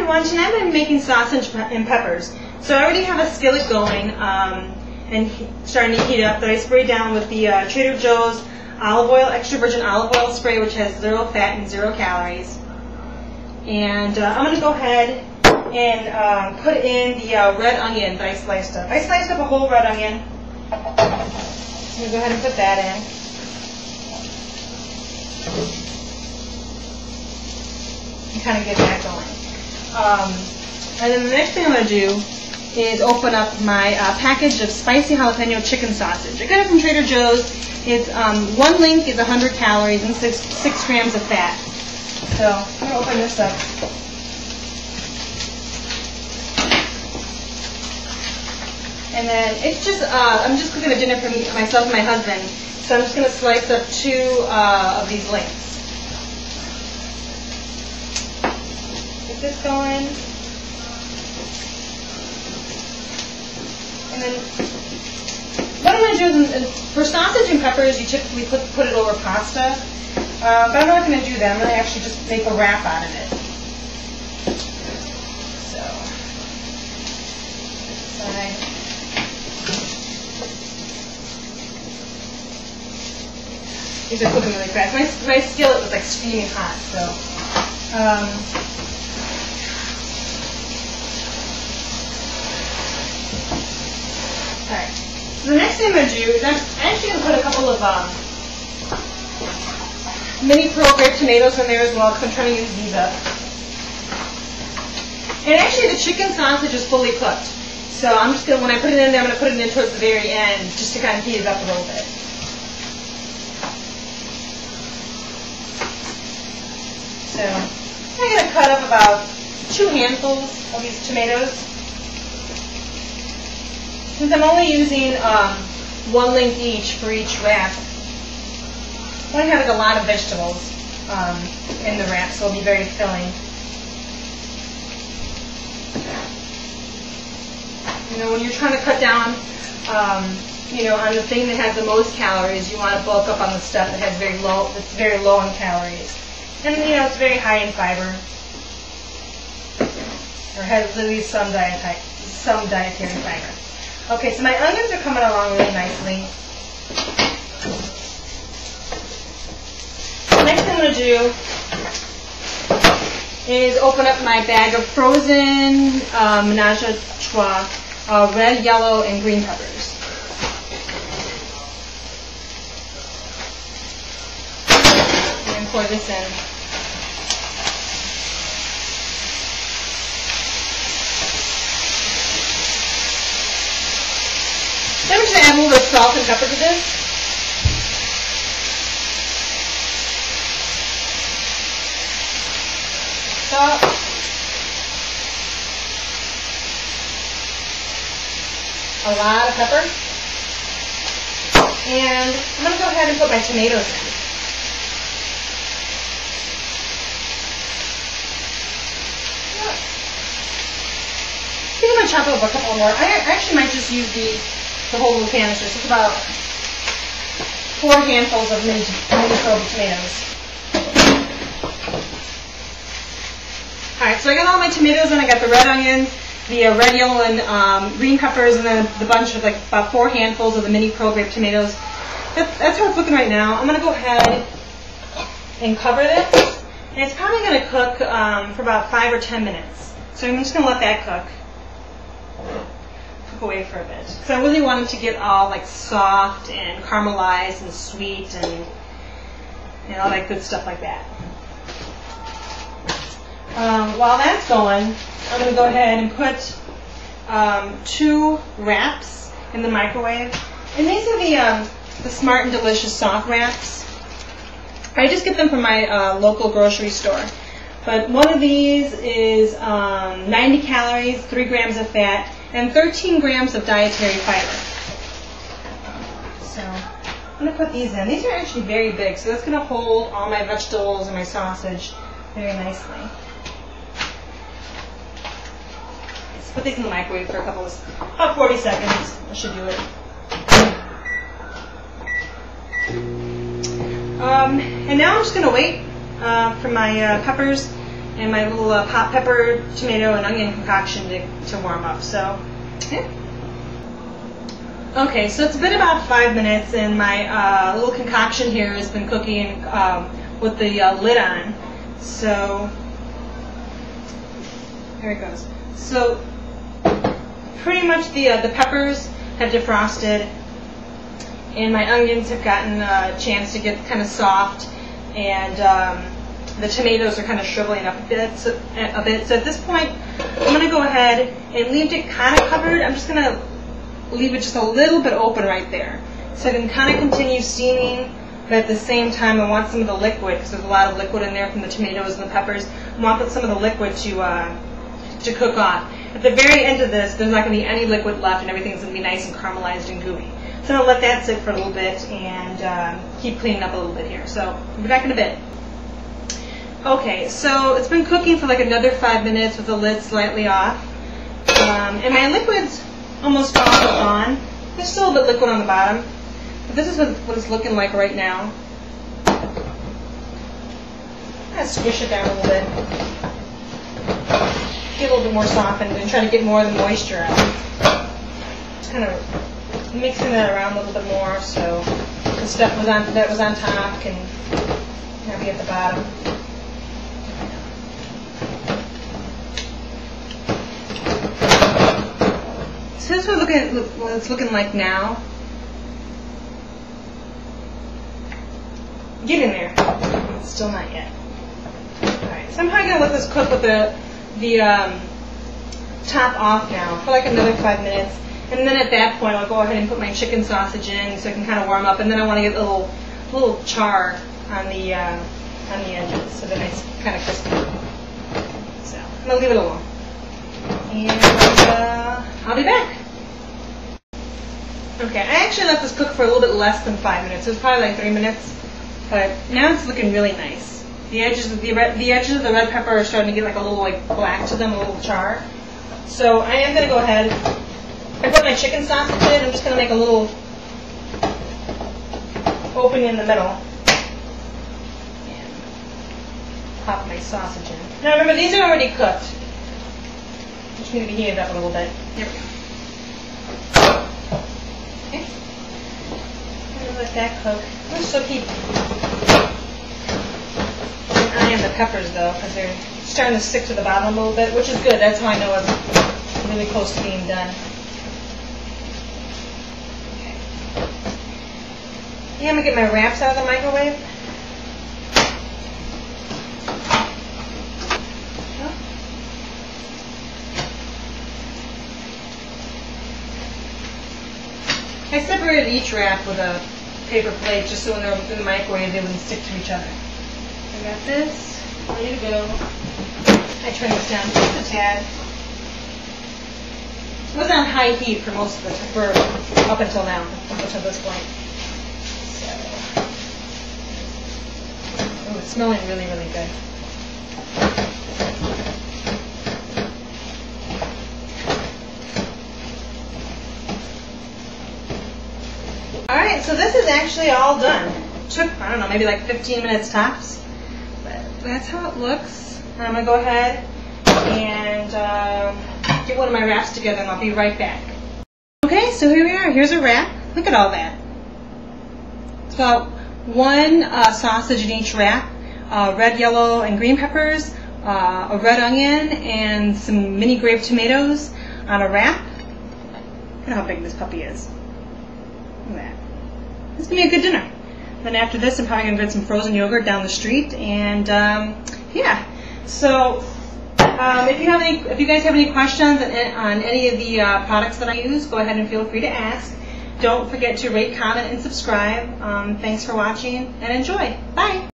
my lunch, and I'm going to be making sausage and peppers. So I already have a skillet going and starting to heat up that I sprayed down with the Trader Joe's olive oil, extra virgin olive oil spray, which has 0 fat and 0 calories. And I'm going to go ahead and put in the red onion that I sliced up. I sliced up a whole red onion. I'm going to go ahead and put that in. And kind of get that going. And then the next thing I'm going to do is open up my package of spicy jalapeno chicken sausage. I got it from Trader Joe's. It's 1 link is 100 calories and 6 grams of fat. So I'm going to open this up. And then it's just, I'm just cooking a dinner for myself and my husband. So I'm just going to slice up 2 of these links. Get this going. And then what I'm going to do is, for sausage and peppers, you typically put it over pasta. But I'm not going to do that. I'm going to actually just make a wrap out of it. So, side. These are cooking really fast. My skillet was like steaming hot, so. Alright. So the next thing I'm going to do is I'm actually going to put a couple of mini pearl grape tomatoes in there as well, because I'm trying to use these up. And actually the chicken sausage is fully cooked. So I'm just going to, when I put it in there, I'm going to put it in towards the very end, just to kind of heat it up a little bit. So I'm going to cut up about 2 handfuls of these tomatoes. Since I'm only using 1 link each for each wrap, I'm going to have like a lot of vegetables in the wrap, so it'll be very filling. You know, when you're trying to cut down, you know, on the thing that has the most calories, you want to bulk up on the stuff that has that's very low in calories. And, you know, it's very high in fiber, or has at least some dietary fiber. Okay, so my onions are coming along really nicely. The next thing I'm going to do is open up my bag of frozen menage a trois, red, yellow, and green peppers. And pour this in. Then I'm just going to add a little bit of salt and pepper to this. Salt. A lot of pepper. And I'm going to go ahead and put my tomatoes in. I think I'm going to chop up a couple more. I actually might just use the whole little canister. So it's about 4 handfuls of mini tomatoes. Alright, so I got all my tomatoes and I got the red onion, the red, yellow, and green peppers, and then the bunch of like about 4 handfuls of the mini pearl grape tomatoes. That's how it's looking right now. I'm going to go ahead and cover this. And it's probably going to cook for about 5 or 10 minutes. So I'm just going to let that cook away for a bit. Because I really want them to get all like soft and caramelized and sweet and all that good stuff like that. While that's going, I'm going to go ahead and put 2 wraps in the microwave. And these are the Smart and Delicious soft wraps. I just get them from my local grocery store. But one of these is 90 calories, 3 grams of fat, and 13 grams of dietary fiber. So I'm going to put these in. These are actually very big, so that's going to hold all my vegetables and my sausage very nicely. Let's put these in the microwave for about 40 seconds. That should do it. And now I'm just going to wait for my peppers and my little hot pepper, tomato, and onion concoction to warm up. So, yeah. Okay, so it's been about 5 minutes, and my little concoction here has been cooking with the lid on. So, here it goes. So, pretty much the peppers have defrosted, and my onions have gotten a chance to get kind of soft, and the tomatoes are kind of shriveling up a bit. So at this point, I'm going to go ahead and leave it kind of covered. I'm just going to leave it just a little bit open right there, so I can kind of continue steaming, but at the same time I want some of the liquid, because there's a lot of liquid in there from the tomatoes and the peppers. I want some of the liquid to cook off. At the very end of this, there's not going to be any liquid left, and everything's going to be nice and caramelized and gooey. So I'm going to let that sit for a little bit and keep cleaning up a little bit here. So I'll be back in a bit. Okay, so it's been cooking for like another 5 minutes with the lid slightly off, and my liquid's almost all gone. There's still a bit of liquid on the bottom, but this is what it's looking like right now. I'm going to squish it down a little bit, get a little bit more softened, and try to get more of the moisture out. Just kind of mixing that around a little bit more, so the stuff that was on top can now be at the bottom. So this is what it's looking like now. Get in there. Still not yet. Alright, so I'm probably going to let this cook with the top off now for like another 5 minutes. And then at that point I'll go ahead and put my chicken sausage in so it can kind of warm up. And then I want to get a little char on the edges so that it's kind of crispy. So I'm going to leave it alone. And I'll be back. Okay, I actually let this cook for a little bit less than 5 minutes. It was probably like 3 minutes, but now it's looking really nice. The edges of the red pepper are starting to get like a little like black to them, a little char. So I am going to go ahead. I put my chicken sausage in. I'm just going to make a little opening in the middle and pop my sausage in. Now remember, these are already cooked. Just need to heat it up a little bit. Here we go. Okay. I'm going to let that cook. I'm still keep an eye on the peppers though, because they're starting to stick to the bottom a little bit, which is good. That's how I know it's really close to being done. Okay. Yeah, I'm going to get my wraps out of the microwave. I separated each wrap with a paper plate just so when they're in the microwave they wouldn't stick to each other. I got this, ready to go. I turned this down just a tad. It was on high heat for most of the up until now, up until this point. So, oh, it's smelling really, really good. Alright, so this is actually all done. It took, I don't know, maybe like 15 minutes tops. But that's how it looks. I'm going to go ahead and get one of my wraps together and I'll be right back. Okay, so here we are. Here's a wrap. Look at all that. It's about one sausage in each wrap, red, yellow, and green peppers, a red onion, and some mini grape tomatoes on a wrap. Look at how big this puppy is. Look at that. It's going to be a good dinner. Then after this, I'm probably going to get some frozen yogurt down the street, and yeah. So if you guys have any questions on any of the products that I use, go ahead and feel free to ask. Don't forget to rate, comment, and subscribe. Thanks for watching, and enjoy. Bye.